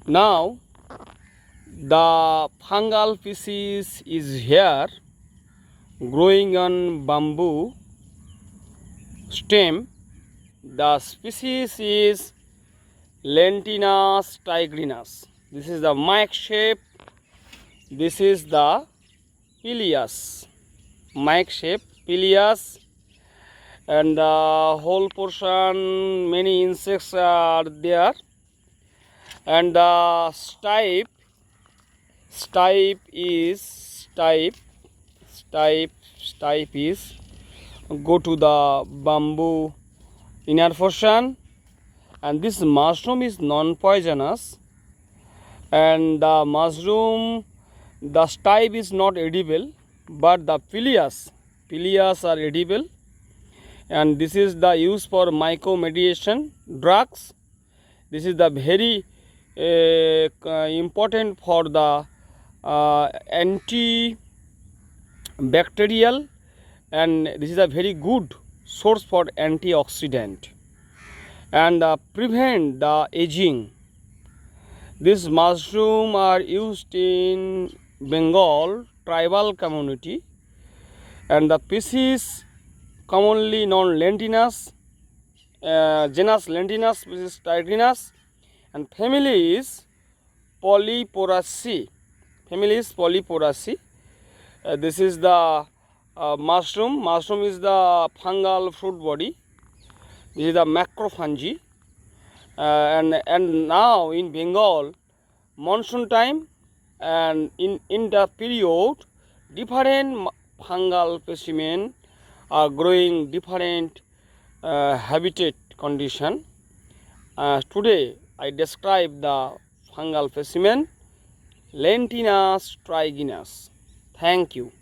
Now the fungal species is here growing on bamboo stem. The species is Lentinus tigrinus. This is the mic shape. This is the Pilias. Mic shape Pilias, and the whole portion many insects are there, and the stipe is go to the bamboo inner portion, and this mushroom is non-poisonous, and the mushroom, the stipe is not edible, but the pilias are edible, and this is the use for mycomediation drugs. This is the very important for the antibacterial, and this is a very good source for antioxidant, and prevent the aging. This mushroom are used in Bengal tribal community, and the species commonly known Lentinus, genus Lentinus, species Tigrinus, and family is Polyporaceae. This is the mushroom. Mushroom is the fungal fruit body. This is the macrofungi, and now in Bengal monsoon time, and in the period different fungal specimen are growing different habitat condition. Today I describe the fungal specimen Lentinus tigrinus. Thank you.